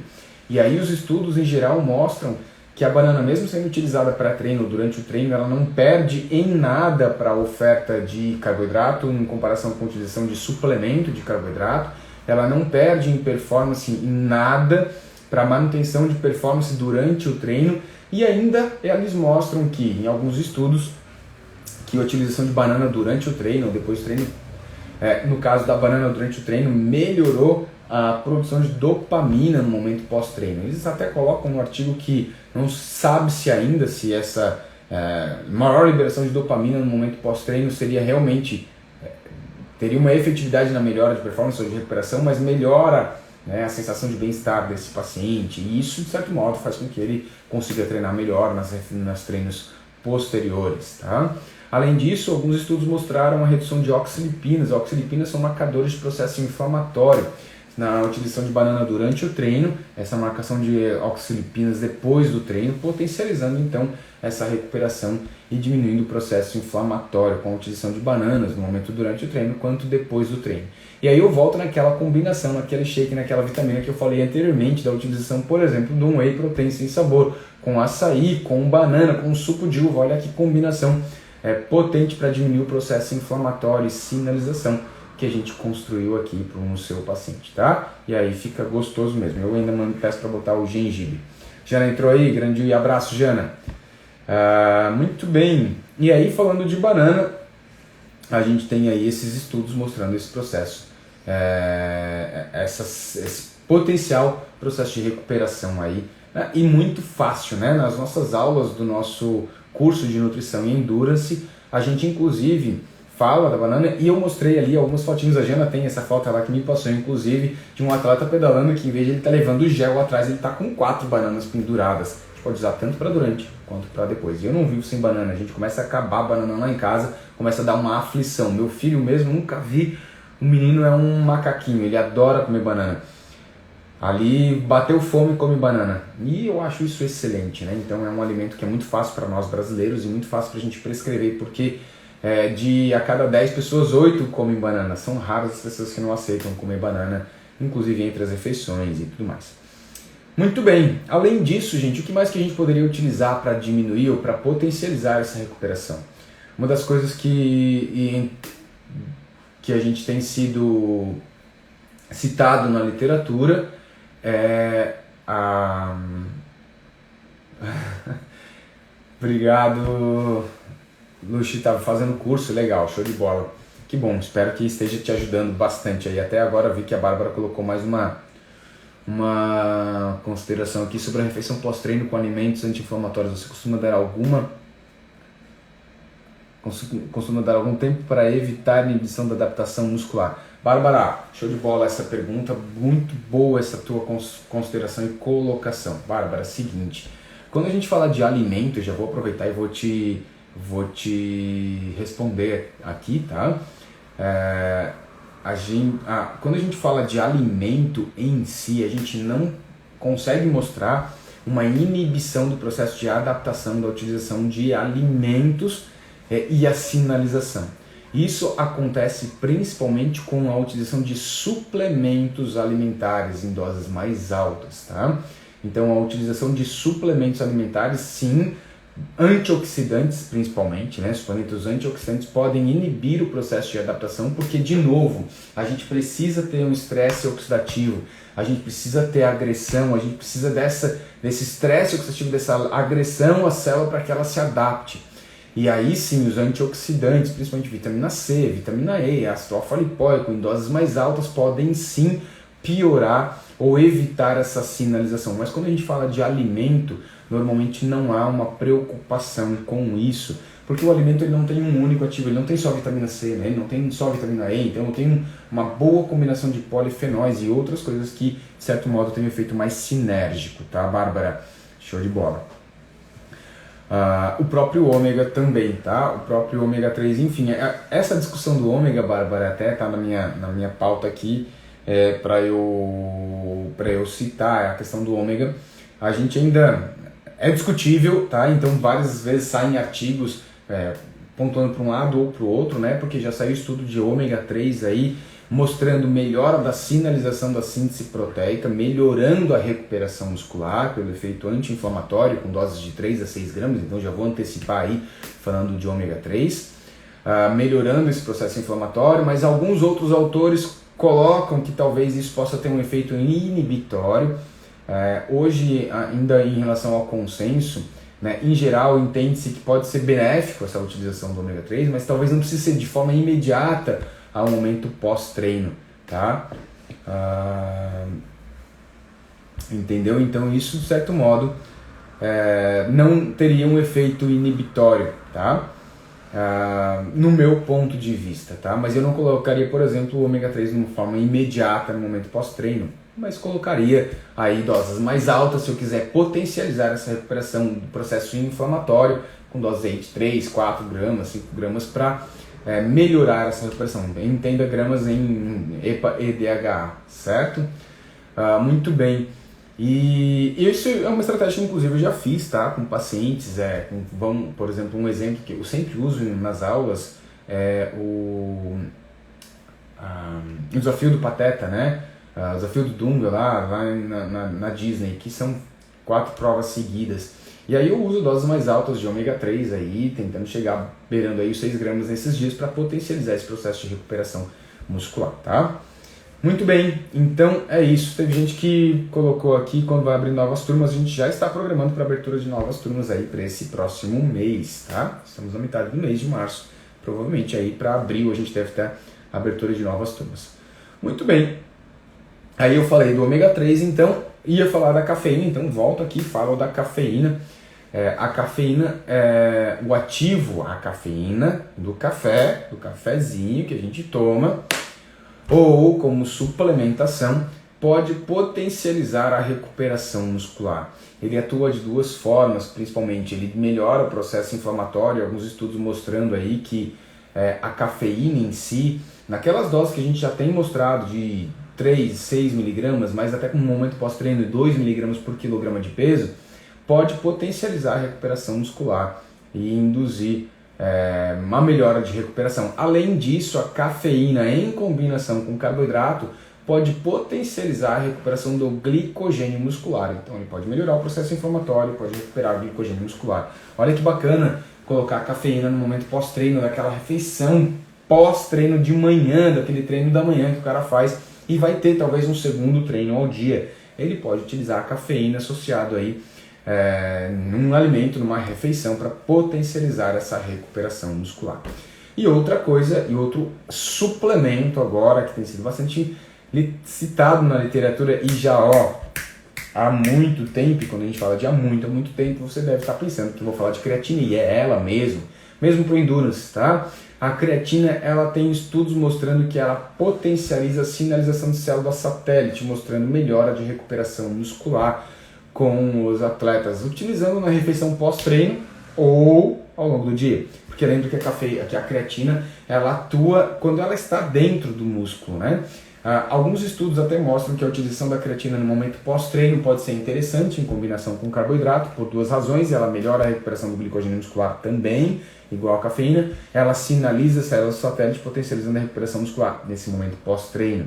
E aí os estudos em geral mostram que a banana, mesmo sendo utilizada para treino, durante o treino, ela não perde em nada para a oferta de carboidrato em comparação com a utilização de suplemento de carboidrato. Ela não perde em performance em nada para manutenção de performance durante o treino. E ainda eles mostram que, em alguns estudos, que a utilização de banana durante o treino ou depois do treino, no caso da banana durante o treino, melhorou a produção de dopamina no momento pós-treino. Eles até colocam no artigo que não sabe-se ainda se essa maior liberação de dopamina no momento pós-treino seria realmente, teria uma efetividade na melhora de performance ou de recuperação, mas melhora, né, a sensação de bem-estar desse paciente, e isso de certo modo faz com que ele consiga treinar melhor nas treinos posteriores, tá? Além disso, alguns estudos mostraram a redução de oxilipinas. Oxilipinas são marcadores de processo inflamatório. Na utilização de banana durante o treino, essa marcação de oxilipinas depois do treino, potencializando então essa recuperação e diminuindo o processo inflamatório com a utilização de bananas no momento durante o treino quanto depois do treino. E aí eu volto naquela combinação, naquele shake, naquela vitamina que eu falei anteriormente, da utilização, por exemplo, de um whey protein sem sabor, com açaí, com banana, com suco de uva. Olha que combinação potente para diminuir o processo inflamatório e sinalização que a gente construiu aqui para o seu paciente, tá? E aí fica gostoso mesmo. Eu ainda peço para botar o gengibre. Jana entrou aí, grande abraço, Jana. Muito bem. E aí, falando de banana, a gente tem aí esses estudos mostrando esse processo, esse potencial processo de recuperação aí, né? E muito fácil, né? Nas nossas aulas do nosso curso de nutrição e endurance, a gente inclusive fala da banana, e eu mostrei ali algumas fotinhos. A Jana tem essa foto lá que me passou, inclusive, de um atleta pedalando que, em vez de ele estar levando gel atrás, ele está com 4 bananas penduradas. A gente pode usar tanto para durante quanto para depois. E eu não vivo sem banana, a gente começa a acabar a banana lá em casa, começa a dar uma aflição. Meu filho mesmo, nunca vi, o menino é um macaquinho, ele adora comer banana. Ali bateu fome e come banana. E eu acho isso excelente, né? Então é um alimento que é muito fácil para nós brasileiros e muito fácil para a gente prescrever, porque de a cada 10 pessoas, 8 comem banana. São raras as pessoas que não aceitam comer banana, inclusive entre as refeições e tudo mais. Muito bem. Além disso, gente, o que mais que a gente poderia utilizar para diminuir ou para potencializar essa recuperação? Uma das coisas que a gente tem sido citado na literatura é a... Obrigado, Luxi, estava fazendo curso, legal, show de bola. Que bom, espero que esteja te ajudando bastante aí. Até agora vi que a Bárbara colocou mais uma consideração aqui sobre a refeição pós-treino com alimentos anti-inflamatórios. Você costuma dar algum tempo para evitar a inibição da adaptação muscular? Bárbara, show de bola essa pergunta, muito boa essa tua consideração e colocação. Bárbara, seguinte, quando a gente fala de alimento, eu já vou aproveitar e vou te responder aqui, tá? Quando a gente fala de alimento em si, a gente não consegue mostrar uma inibição do processo de adaptação da utilização de alimentos e a sinalização. Isso acontece principalmente com a utilização de suplementos alimentares em doses mais altas, tá? Então a utilização de suplementos alimentares, sim, antioxidantes principalmente, né? Suplementos antioxidantes podem inibir o processo de adaptação, porque, de novo, a gente precisa ter um estresse oxidativo, a gente precisa ter agressão, a gente precisa desse estresse oxidativo, dessa agressão à célula para que ela se adapte. E aí sim, os antioxidantes, principalmente vitamina C, vitamina E, ácido alfa-lipoico, em doses mais altas, podem sim piorar ou evitar essa sinalização. Mas quando a gente fala de alimento, normalmente não há uma preocupação com isso, porque o alimento ele não tem um único ativo, ele não tem só vitamina C, né? Ele não tem só vitamina E, então tem uma boa combinação de polifenóis e outras coisas que, de certo modo, tem um efeito mais sinérgico, tá, Bárbara? Show de bola. O próprio ômega também, tá? O próprio ômega 3, enfim, essa discussão do ômega, Bárbara, até tá na minha pauta aqui, para eu citar a questão do ômega. A gente ainda é discutível, tá? Então várias vezes saem artigos pontuando para um lado ou para o outro, né? Porque já saiu estudo de ômega 3 aí, mostrando melhora da sinalização da síntese proteica, melhorando a recuperação muscular pelo efeito anti-inflamatório com doses de 3 a 6 gramas, então já vou antecipar aí falando de ômega 3, melhorando esse processo inflamatório, mas alguns outros autores colocam que talvez isso possa ter um efeito inibitório. Hoje, ainda em relação ao consenso, né, em geral entende-se que pode ser benéfico essa utilização do ômega 3, mas talvez não precise ser de forma imediata ao momento pós-treino, tá? Entendeu? Então isso, de certo modo, não teria um efeito inibitório, tá? No meu ponto de vista, tá? Mas eu não colocaria, por exemplo, o ômega 3 de uma forma imediata no momento pós-treino, mas colocaria aí doses mais altas se eu quiser potencializar essa recuperação do processo inflamatório, com doses aí de 3, 4 gramas, 5 gramas para melhorar essa recuperação. Entenda gramas em EPA-EDHA, certo? Muito bem. E isso é uma estratégia que inclusive eu já fiz, tá? Com pacientes, por exemplo, um exemplo que eu sempre uso nas aulas é o desafio do Pateta, né? O desafio do Dunga lá na Disney, que são 4 provas seguidas. E aí eu uso doses mais altas de ômega 3 aí, tentando chegar beirando aí os 6 gramas nesses dias para potencializar esse processo de recuperação muscular, tá? Muito bem, então é isso. Teve gente que colocou aqui, quando vai abrir novas turmas, a gente já está programando para abertura de novas turmas aí para esse próximo mês, tá? Estamos na metade do mês de março, provavelmente aí para abril a gente deve ter a abertura de novas turmas. Muito bem, aí eu falei do ômega 3, então ia falar da cafeína, então volto aqui e falo da cafeína. A cafeína, o ativo, a cafeína do café, do cafezinho que a gente toma, ou como suplementação, pode potencializar a recuperação muscular. Ele atua de duas formas, principalmente ele melhora o processo inflamatório, alguns estudos mostrando aí que a cafeína em si, naquelas doses que a gente já tem mostrado de 3, 6 miligramas, mas até com um momento pós-treino de 2 miligramas por quilograma de peso, pode potencializar a recuperação muscular e induzir uma melhora de recuperação. Além disso, a cafeína em combinação com carboidrato pode potencializar a recuperação do glicogênio muscular. Então ele pode melhorar o processo inflamatório, pode recuperar o glicogênio muscular. Olha que bacana colocar a cafeína no momento pós-treino, daquela refeição pós-treino de manhã, daquele treino da manhã que o cara faz e vai ter talvez um segundo treino ao dia. Ele pode utilizar a cafeína associado aí num alimento, numa refeição, para potencializar essa recuperação muscular. E outra coisa, e outro suplemento agora, que tem sido bastante citado na literatura e já há muito tempo, e quando a gente fala de há muito tempo, você deve estar pensando que eu vou falar de creatina, e é ela mesmo para o endurance, tá? A creatina, ela tem estudos mostrando que ela potencializa a sinalização de célula satélite, mostrando melhora de recuperação muscular com os atletas, utilizando na refeição pós-treino ou ao longo do dia. Porque lembra que a creatina, ela atua quando ela está dentro do músculo, né? Alguns estudos até mostram que a utilização da creatina no momento pós-treino pode ser interessante em combinação com carboidrato, por duas razões. Ela melhora a recuperação do glicogênio muscular também, igual a cafeína. Ela sinaliza células satélite, potencializando a recuperação muscular nesse momento pós-treino.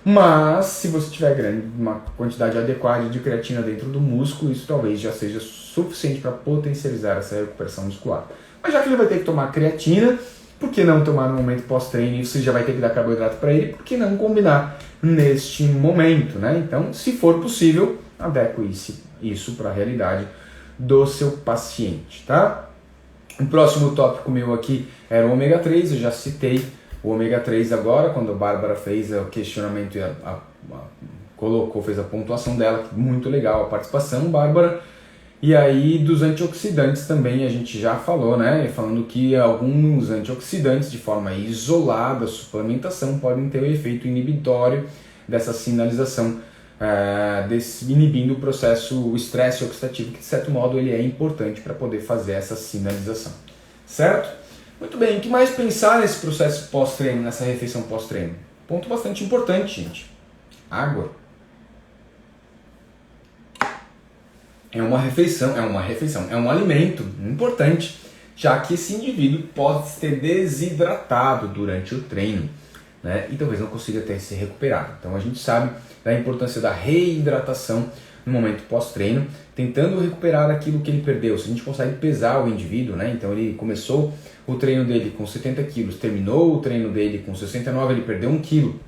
Mas, se você tiver uma quantidade adequada de creatina dentro do músculo, isso talvez já seja suficiente para potencializar essa recuperação muscular. Mas já que ele vai ter que tomar creatina, por que não tomar no momento pós-treino e você já vai ter que dar carboidrato para ele? Por que não combinar neste momento, né? Então, se for possível, adeque isso para a realidade do seu paciente, tá? O próximo tópico meu aqui era o ômega 3, eu já citei o ômega 3 agora, quando a Bárbara fez o questionamento e fez a pontuação dela, muito legal a participação, Bárbara. E aí dos antioxidantes também a gente já falou, né? Falando que alguns antioxidantes de forma isolada, suplementação, podem ter o efeito inibitório dessa sinalização, inibindo o processo, o estresse oxidativo, que de certo modo ele é importante para poder fazer essa sinalização. Certo? Muito bem, o que mais pensar nesse processo pós-treino, nessa refeição pós-treino? Ponto bastante importante, gente. Água. É um alimento importante, já que esse indivíduo pode ter desidratado durante o treino, né? E talvez não consiga ter se recuperado. Então a gente sabe da importância da reidratação no momento pós-treino, tentando recuperar aquilo que ele perdeu. Se a gente consegue pesar o indivíduo, né? Então ele começou o treino dele com 70 quilos, terminou o treino dele com 69, ele perdeu 1 quilo.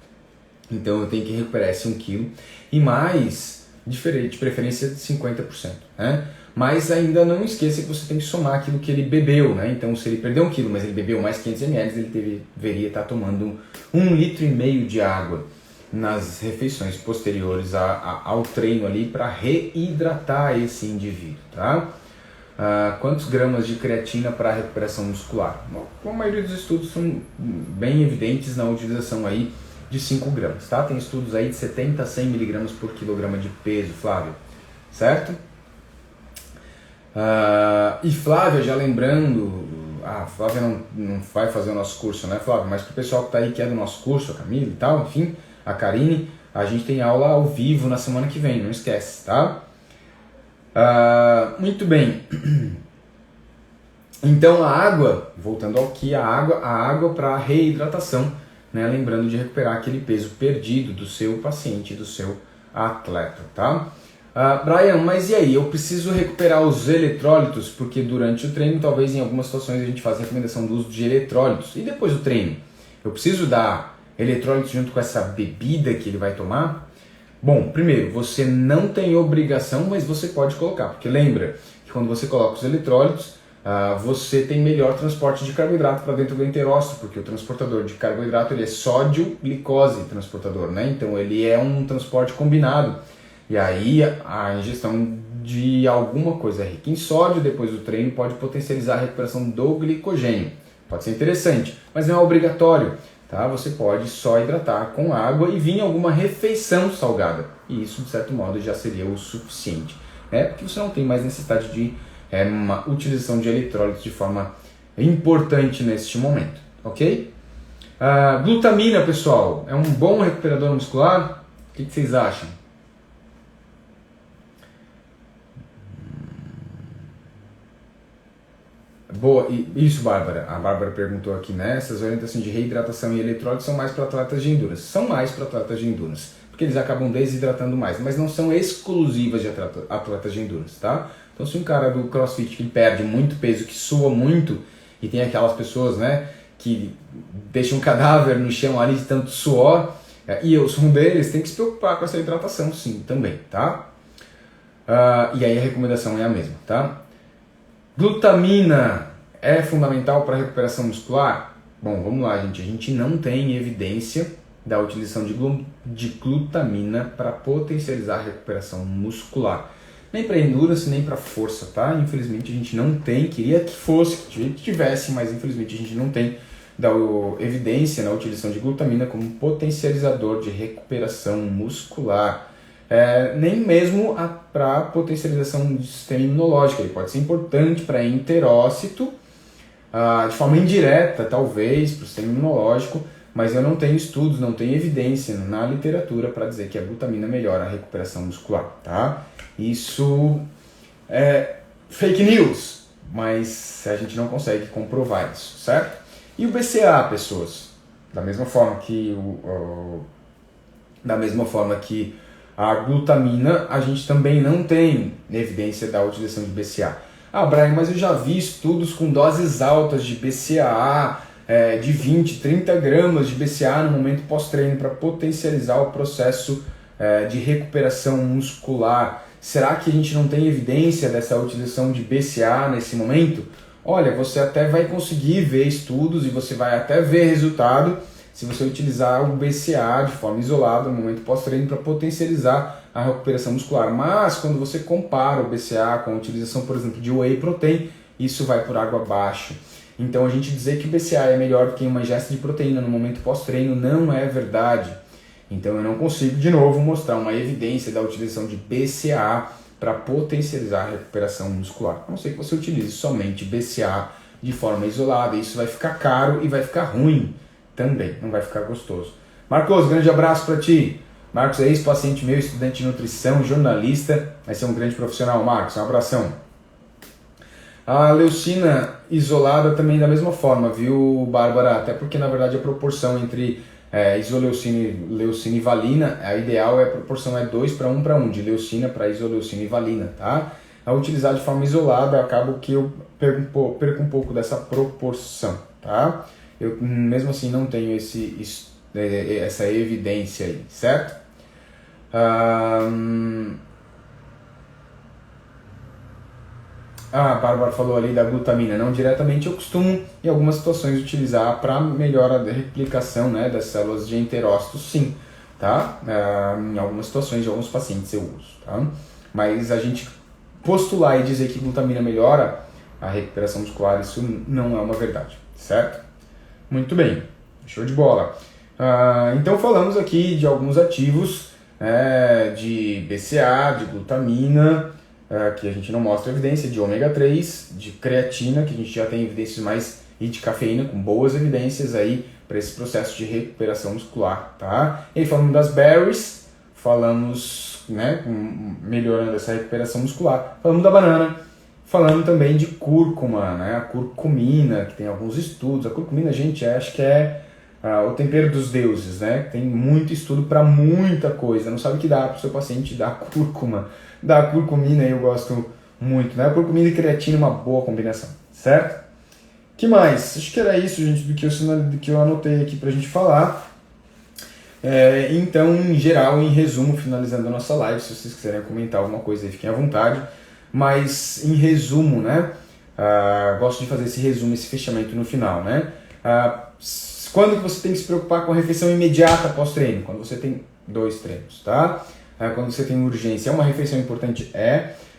Então eu tenho que recuperar esse 1 quilo e mais, de preferência de 50%. Né? Mas ainda não esqueça que você tem que somar aquilo que ele bebeu. Né? Então se ele perdeu 1 quilo, mas ele bebeu mais 500 ml, ele deveria estar tomando 1,5 litro de água. nas refeições posteriores ao treino ali para reidratar esse indivíduo, tá? Quantos gramas de creatina para recuperação muscular? Bom, a maioria dos estudos são bem evidentes na utilização aí de 5 gramas, tá? Tem estudos aí de 70 a 100 miligramas por quilograma de peso, Flávio, certo? E Flávia, já lembrando, a Flávia não vai fazer o nosso curso, né, Flávia? Mas para o pessoal que está aí, que é do nosso curso, a Camila e tal, enfim, a Karine, a gente tem aula ao vivo na semana que vem, não esquece, tá? Muito bem. Então a água, voltando ao que, a água para reidratação, né? Lembrando de recuperar aquele peso perdido do seu paciente, do seu atleta, tá? Brian, mas e aí? Eu preciso recuperar os eletrólitos, porque durante o treino, talvez em algumas situações a gente faça a recomendação do uso de eletrólitos. E depois do treino? Eu preciso dar eletrólitos junto com essa bebida que ele vai tomar? Bom, primeiro, você não tem obrigação, mas você pode colocar, porque lembra que quando você coloca os eletrólitos, você tem melhor transporte de carboidrato para dentro do enterócito, porque o transportador de carboidrato ele é sódio-glicose transportador, né? Então ele é um transporte combinado. E aí a ingestão de alguma coisa rica em sódio depois do treino pode potencializar a recuperação do glicogênio. Pode ser interessante, mas não é obrigatório, tá? Você pode só hidratar com água e vir alguma refeição salgada. E isso, de certo modo, já seria o suficiente, né? Porque você não tem mais necessidade de uma utilização de eletrólitos de forma importante neste momento, ok? Glutamina, pessoal, é um bom recuperador muscular? O que vocês acham? Boa, isso, Bárbara. A Bárbara perguntou aqui, né? Essas orientações de reidratação e eletrólitos são mais para atletas de endurance. São mais para atletas de endurance, porque eles acabam desidratando mais, mas não são exclusivas de atletas de endurance, tá? Então, se um cara do CrossFit que perde muito peso, que sua muito, e tem aquelas pessoas, né, que deixam um cadáver no chão ali de tanto suor, e eu sou um deles, tem que se preocupar com essa hidratação, sim, também, tá? E aí a recomendação é a mesma, tá? Glutamina é fundamental para a recuperação muscular? Bom, vamos lá, gente. A gente não tem evidência da utilização de glutamina para potencializar a recuperação muscular. Nem para endurance, nem para força, tá? Infelizmente a gente não tem, queria que fosse, que tivesse, mas infelizmente a gente não tem evidência na utilização de glutamina como potencializador de recuperação muscular. Nem mesmo para potencialização do sistema imunológico. Ele pode ser importante para enterócito, de forma indireta, talvez, para o sistema imunológico, mas eu não tenho estudos, não tenho evidência na literatura para dizer que a glutamina melhora a recuperação muscular, tá? Isso é fake news, mas a gente não consegue comprovar isso, certo? E o BCA, pessoas? Da mesma forma que a glutamina, a gente também não tem evidência da utilização de BCA. Brian, mas eu já vi estudos com doses altas de BCA, de 20, 30 gramas de BCA no momento pós-treino para potencializar o processo de recuperação muscular. Será que a gente não tem evidência dessa utilização de BCA nesse momento? Olha, você até vai conseguir ver estudos e você vai até ver resultado se você utilizar o BCA de forma isolada no momento pós-treino para potencializar a recuperação muscular. Mas quando você compara o BCA com a utilização, por exemplo, de whey protein, isso vai por água abaixo. Então a gente dizer que o BCA é melhor do que uma ingesta de proteína no momento pós-treino não é verdade. Então eu não consigo, de novo, mostrar uma evidência da utilização de BCA para potencializar a recuperação muscular. A não ser que você utilize somente BCA de forma isolada. Isso vai ficar caro e vai ficar ruim também, não vai ficar gostoso. Marcos, grande abraço para ti. Marcos é ex-paciente meu, estudante de nutrição, jornalista, vai ser um grande profissional. Marcos, um abração. A leucina isolada também da mesma forma, viu, Bárbara? Até porque, na verdade, a proporção entre isoleucina, leucina e valina, a ideal a proporção é 2 para 1 para 1, de leucina para isoleucina e valina, tá? Ao utilizar de forma isolada, acabo que eu perco um pouco dessa proporção, tá? Eu, mesmo assim, não tenho essa evidência aí, certo? A Bárbara falou ali da glutamina, não diretamente, eu costumo em algumas situações utilizar para melhorar a replicação, né, das células de enterócito, sim. tá? Em algumas situações de alguns pacientes eu uso, tá? Mas a gente postular e dizer que glutamina melhora a recuperação muscular, isso não é uma verdade, certo? Muito bem, show de bola. Então falamos aqui de alguns ativos, de BCA, de glutamina, que a gente não mostra evidência, de ômega 3, de creatina, que a gente já tem evidências mais, e de cafeína, com boas evidências aí para esse processo de recuperação muscular, tá? E aí falamos das berries, falamos, né, melhorando essa recuperação muscular, falamos da banana, falando também de cúrcuma, né, a curcumina, que tem alguns estudos. A curcumina, gente, acho que é o tempero dos deuses, né? Tem muito estudo para muita coisa. Não sabe o que dá para o seu paciente dar cúrcuma. Da curcumina eu gosto muito, né? A curcumina e creatina é uma boa combinação, certo? Que mais? Acho que era isso, gente, do que eu anotei aqui pra gente falar. Então, em geral, em resumo, finalizando a nossa live, se vocês quiserem comentar alguma coisa aí, fiquem à vontade. Mas, em resumo, né? Gosto de fazer esse resumo, esse fechamento no final, né? Quando que você tem que se preocupar com a refeição imediata pós-treino? Quando você tem 2 treinos, tá? Quando você tem urgência. É uma refeição importante?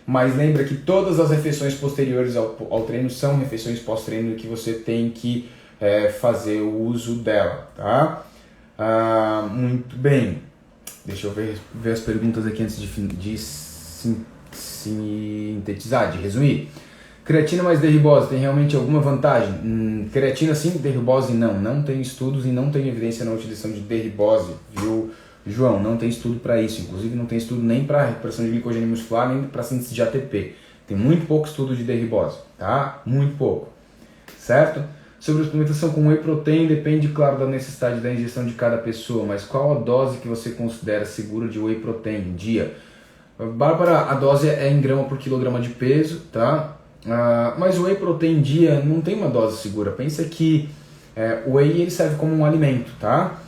Mas lembra que todas as refeições posteriores ao treino são refeições pós-treino que você tem que fazer o uso dela, tá? Muito bem. Deixa eu ver as perguntas aqui antes de sintetizar, de resumir. Creatina mais derribose tem realmente alguma vantagem? Creatina sim, derribose não. Não tem estudos e não tem evidência na utilização de derribose, viu, João? Não tem estudo para isso. Inclusive não tem estudo nem para recuperação de glicogênio muscular, nem para síntese de ATP. Tem muito pouco estudo de derribose, tá? Muito pouco, certo? Sobre a suplementação com whey protein, depende, claro, da necessidade da ingestão de cada pessoa, mas qual a dose que você considera segura de whey protein dia? Bárbara, a dose é em grama por quilograma de peso, tá? Mas o whey protein dia não tem uma dose segura. Pensa que o whey ele serve como um alimento, tá?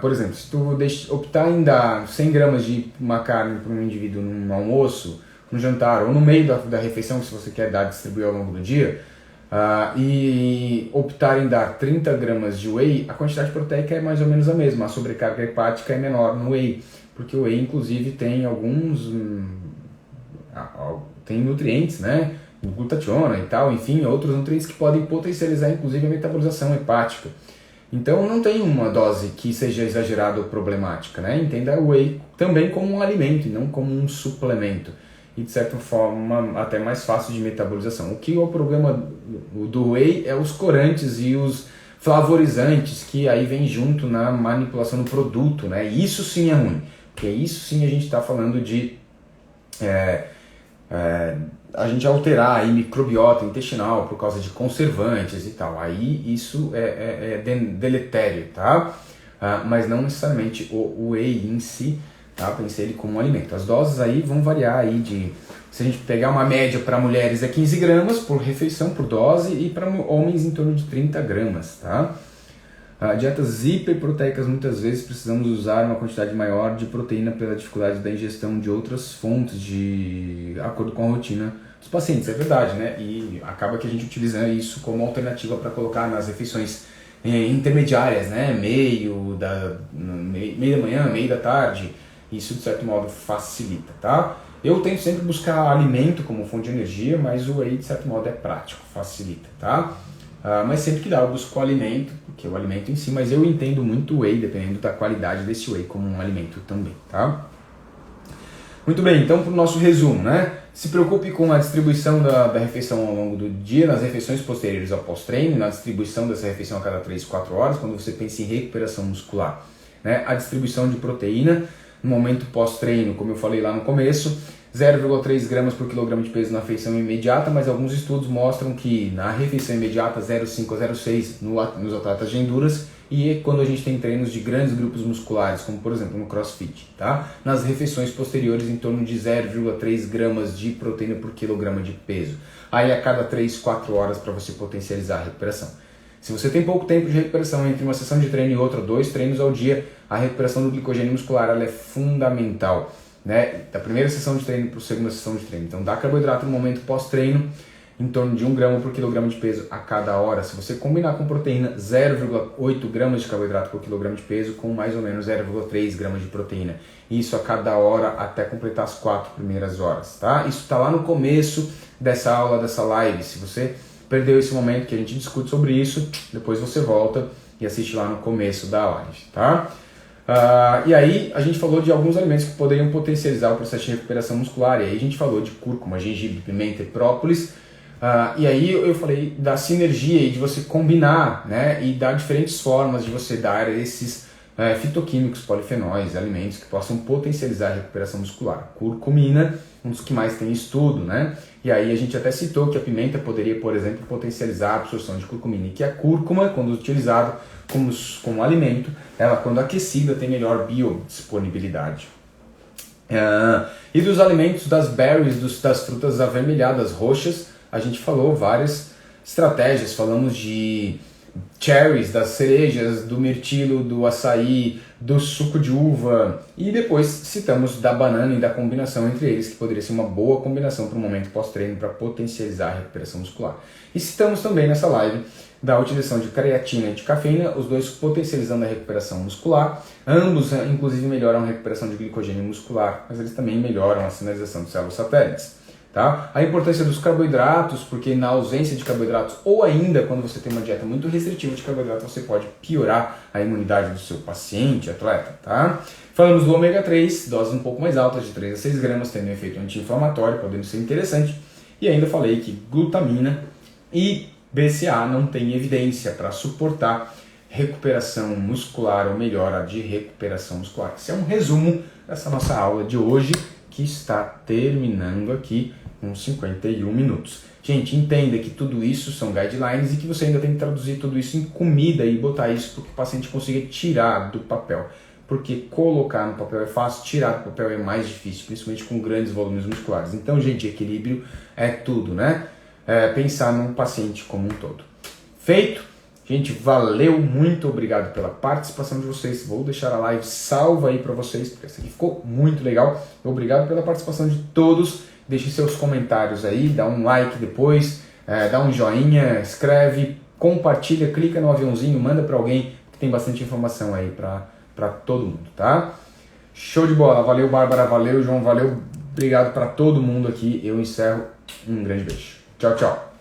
Por exemplo, se tu optar em dar 100 gramas de uma carne para um indivíduo no almoço, no jantar ou no meio da refeição, se você quer distribuir ao longo do dia, e optar em dar 30 gramas de whey, a quantidade proteica é mais ou menos a mesma. A sobrecarga hepática é menor no whey, porque o whey inclusive tem tem nutrientes, né? Glutationa e tal, enfim, outros nutrientes que podem potencializar inclusive a metabolização hepática. Então não tem uma dose que seja exagerada ou problemática, né? Entenda o whey também como um alimento e não como um suplemento. E de certa forma até mais fácil de metabolização. O que é o problema do whey é os corantes e os flavorizantes que aí vem junto na manipulação do produto, né? Isso sim é ruim, porque isso sim a gente está falando de a gente alterar aí microbiota intestinal por causa de conservantes e tal. Aí isso é deletério, tá? Mas não necessariamente o whey em si, tá? Pensei ele como um alimento. As doses aí vão variar aí se a gente pegar uma média para mulheres é 15 gramas por refeição, por dose, e para homens em torno de 30 gramas, tá? Dietas hiperproteicas, muitas vezes precisamos usar uma quantidade maior de proteína pela dificuldade da ingestão de outras fontes de acordo com a rotina dos pacientes, é verdade, né? E acaba que a gente utiliza isso como alternativa para colocar nas refeições intermediárias, né? Meio da manhã, meio da tarde, isso de certo modo facilita, tá? Eu tento sempre buscar alimento como fonte de energia, mas o whey de certo modo é prático, facilita, tá? Mas sempre que dá eu busco o alimento, porque é o alimento em si, mas eu entendo muito o whey, dependendo da qualidade desse whey, como um alimento também, tá? Muito bem, então para o nosso resumo, né? Se preocupe com a distribuição da refeição ao longo do dia, nas refeições posteriores ao pós-treino, na distribuição dessa refeição a cada 3, 4 horas, quando você pensa em recuperação muscular, né? A distribuição de proteína no momento pós-treino, como eu falei lá no começo, 0,3 gramas por quilograma de peso na refeição imediata, mas alguns estudos mostram que na refeição imediata 0,5 a 0,6 nos atletas de endurance e quando a gente tem treinos de grandes grupos musculares, como por exemplo no CrossFit, tá? Nas refeições posteriores em torno de 0,3 gramas de proteína por quilograma de peso. Aí a cada 3, 4 horas para você potencializar a recuperação. Se você tem pouco tempo de recuperação entre uma sessão de treino e outra, 2 treinos ao dia, a recuperação do glicogênio muscular ela é fundamental, né? Da primeira sessão de treino para a segunda sessão de treino. Então dá carboidrato no momento pós-treino, em torno de 1 grama por quilograma de peso a cada hora. Se você combinar com proteína, 0,8 gramas de carboidrato por quilograma de peso com mais ou menos 0,3 gramas de proteína. Isso a cada hora até completar as 4 primeiras horas, tá? Isso está lá no começo dessa aula, dessa live. Se você perdeu esse momento que a gente discute sobre isso, depois você volta e assiste lá no começo da live, tá? E aí a gente falou de alguns alimentos que poderiam potencializar o processo de recuperação muscular. E aí a gente falou de cúrcuma, gengibre, pimenta e própolis. E aí eu falei da sinergia e de você combinar, né, e dar diferentes formas de você dar esses fitoquímicos, polifenóis, alimentos que possam potencializar a recuperação muscular. Curcumina, um dos que mais tem estudo, né? E aí a gente até citou que a pimenta poderia, por exemplo, potencializar a absorção de curcumina, e que a cúrcuma, quando utilizada como alimento, ela quando aquecida tem melhor biodisponibilidade. E dos alimentos, das berries, das frutas avermelhadas roxas, a gente falou várias estratégias, falamos de cherries, das cerejas, do mirtilo, do açaí, do suco de uva, e depois citamos da banana e da combinação entre eles, que poderia ser uma boa combinação para o momento pós-treino para potencializar a recuperação muscular. E citamos também nessa live da utilização de creatina e de cafeína, os dois potencializando a recuperação muscular. Ambos, inclusive, melhoram a recuperação de glicogênio muscular, mas eles também melhoram a sinalização de células satélites. Tá? A importância dos carboidratos, porque na ausência de carboidratos, ou ainda quando você tem uma dieta muito restritiva de carboidratos, você pode piorar a imunidade do seu paciente, atleta. Tá? Falamos do ômega 3, doses um pouco mais altas, de 3 a 6 gramas, tendo um efeito anti-inflamatório, podendo ser interessante. E ainda falei que glutamina e BCA não tem evidência para suportar recuperação muscular ou melhora de recuperação muscular. Esse é um resumo dessa nossa aula de hoje, que está terminando aqui com 51 minutos. Gente, entenda que tudo isso são guidelines e que você ainda tem que traduzir tudo isso em comida e botar isso para que o paciente consiga tirar do papel. Porque colocar no papel é fácil, tirar do papel é mais difícil, principalmente com grandes volumes musculares. Então, gente, equilíbrio é tudo, né? Pensar num paciente como um todo. Feito? Gente, valeu, muito obrigado pela participação de vocês. Vou deixar a live salva aí para vocês, porque essa aqui ficou muito legal. Obrigado pela participação de todos. Deixe seus comentários aí, dá um like depois, dá um joinha, escreve, compartilha, clica no aviãozinho, manda para alguém, que tem bastante informação aí para todo mundo, tá? Show de bola, valeu Bárbara, valeu João, valeu, obrigado para todo mundo aqui. Eu encerro, um grande beijo. Tchau, tchau.